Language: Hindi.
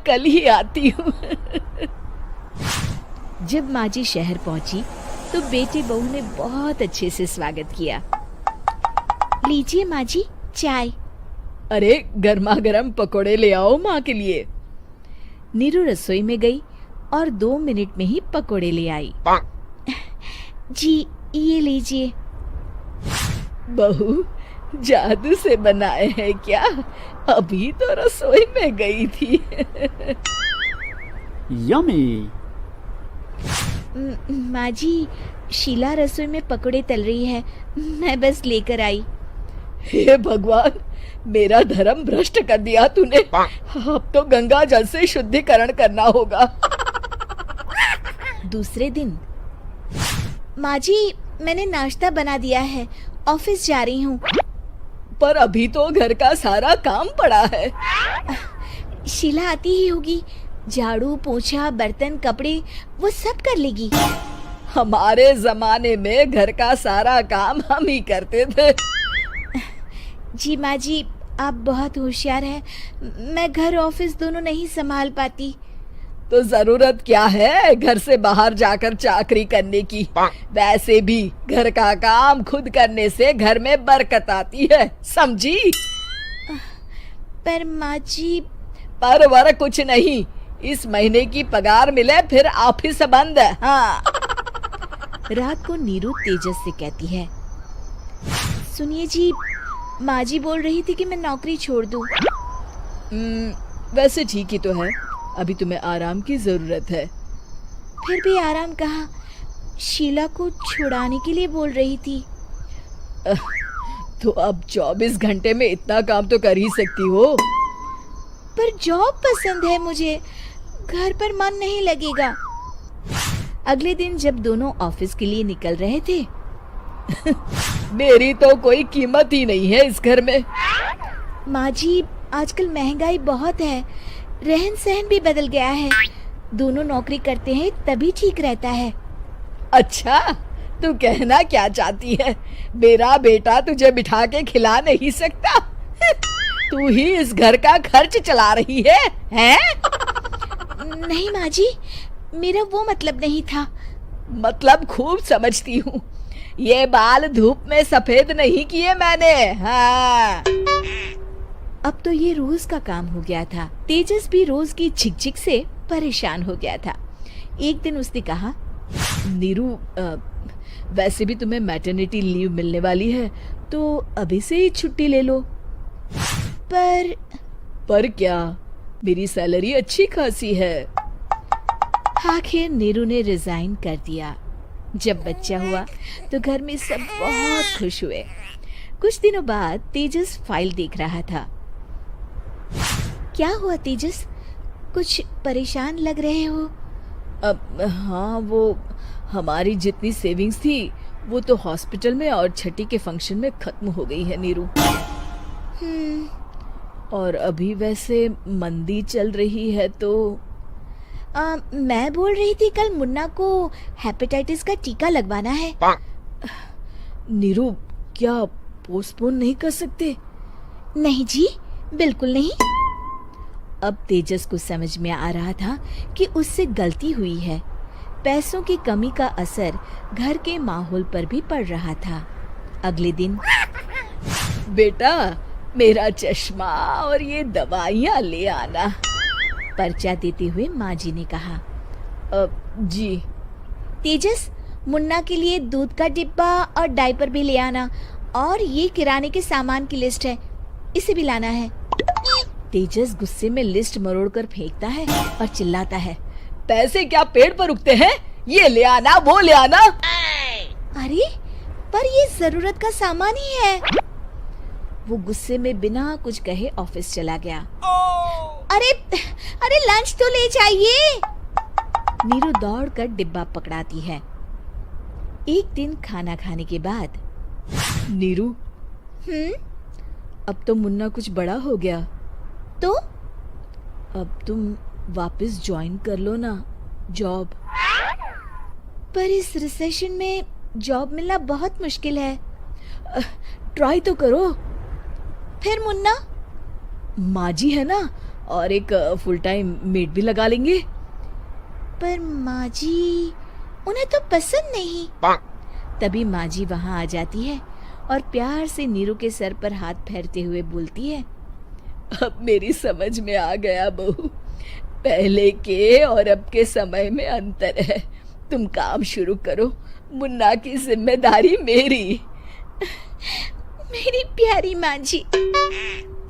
कल ही आती हूँ। जब माँ जी शहर पहुंची तो बेटे बहू ने बहुत अच्छे से स्वागत किया। लीजिए माँ जी चाय। अरे गर्मा गर्म पकोड़े ले आओ माँ के लिए। नीरू रसोई में गई और 2 मिनट में ही पकोड़े ले आई। जी ये लीजिए। बहू जादू से बनाए हैं क्या? अभी तो रसोई में गई थी। यम्मी। माँ जी शीला रसोई में पकोड़े तल रही है, मैं बस लेकर आई। हे भगवान, मेरा धर्म भ्रष्ट कर दिया तूने। अब तो गंगा जल से शुद्धिकरण करना होगा। दूसरे दिन, माँ जी मैंने नाश्ता बना दिया है, ऑफिस जा रही हूँ। पर अभी तो घर का सारा काम पड़ा है। शीला आती ही होगी, झाड़ू पोछा बर्तन कपड़े वो सब कर लेगी। हमारे जमाने में घर का सारा काम हम ही करते थे। जी माँ जी आप बहुत होशियार हैं, मैं घर ऑफिस दोनों नहीं संभाल पाती। तो जरूरत क्या है घर से बाहर जाकर चाकरी करने की? वैसे भी घर का काम खुद करने से घर में बरकत आती है, समझी? पर माँ जी। पर वर कुछ नहीं, इस महीने की पगार मिले फिर ऑफिस बंद है। हाँ। रात को नीरू तेजस से कहती है, सुनिए जी माँ जी बोल रही थी कि मैं नौकरी छोड़ दूं। वैसे ठीक ही तो है, अभी तुम्हें आराम की जरूरत है। फिर भी आराम कहाँ, शीला को छुड़ाने के लिए बोल रही थी। तो अब 24 घंटे में इतना काम तो कर ही सकती हो। पर जॉब पसंद है मुझे, घर पर मन नहीं लगेगा। अगले दिन जब दोनों ऑफिस के लिए निकल रहे थे मेरी तो कोई कीमत ही नहीं है इस घर में। माँ जी आजकल महंगाई बहुत है, रहन सहन भी बदल गया है, दोनों नौकरी करते हैं तभी ठीक रहता है। अच्छा, तू कहना क्या चाहती है? मेरा बेटा तुझे बिठा के खिला नहीं सकता? तू ही इस घर का खर्च चला रही है, हैं? नहीं माँ जी, मेरा वो मतलब नहीं था। मतलब खूब समझती हूँ, ये बाल धूप में सफेद नहीं किए मैंने। हाँ। अब तो ये रोज का काम हो गया था। तेजस भी रोज की झिकझिक से परेशान हो गया था। एक दिन उसने कहा, नीरू वैसे भी तुम्हें मैटरनिटी लीव मिलने वाली है, तो अभी से ही छुट्टी ले लो। पर क्या, मेरी सैलरी अच्छी खासी है। आखिर नीरू ने रिजाइन कर दिया। जब बच्चा हुआ तो घर में सब बहुत खुश हुए। कुछ दिनों बाद तेजस फाइल देख रहा था। क्या हुआ तेजस, कुछ परेशान लग रहे हो? हाँ, वो हमारी जितनी सेविंग्स थी वो तो हॉस्पिटल में और छठी के फंक्शन में खत्म हो गई है नीरू। और अभी वैसे मंदी चल रही है तो मैं बोल रही थी कल मुन्ना को हेपेटाइटिस का टीका लगवाना है। नीरू क्या पोस्टपोन नहीं कर सकते? नहीं जी, बिल्कुल नहीं। अब तेजस को समझ में आ रहा था कि उससे गलती हुई है। पैसों की कमी का असर घर के माहौल पर भी पड़ रहा था। अगले दिन, बेटा मेरा चश्मा और ये दवाइयाँ ले आना, पर्चा देते हुए माँ जी ने कहा। जी। तेजस मुन्ना के लिए दूध का डिब्बा और डायपर भी ले आना, और ये किराने के सामान की लिस्ट है, इसे भी लाना है। तेजस गुस्से में लिस्ट मरोड़कर फेंकता है और चिल्लाता है, पैसे क्या पेड़ पर उगते हैं? ये ले आना वो ले आना। अरे पर ये जरूरत का सामान ही है। वो गुस्से में बिना कुछ कहे ऑफिस चला गया। अरे लंच तो ले जाइए। नीरू दौड़कर डिब्बा पकड़ाती है। एक दिन खाना खाने के बाद, नीरू अब तो मुन्ना कुछ बड़ा हो गया, तो अब तुम वापस ज्वाइन कर लो ना जॉब। पर इस रिसेशन में जॉब मिलना बहुत मुश्किल है। ट्राई तो करो। फिर मुन्ना? माँ जी है ना, और एक फुल टाइम मेड भी लगा लेंगे। पर माँ जी, उन्हें तो पसंद नहीं। तभी माँ जी वहाँ आ जाती है और प्यार से नीरू के सर पर हाथ फेरते हुए बोलती है, अब मेरी समझ में आ गया बहू, पहले के और अब के समय में अंतर है। तुम काम शुरू करो, मुन्ना की जिम्मेदारी मेरी। मेरी प्यारी माँ जी।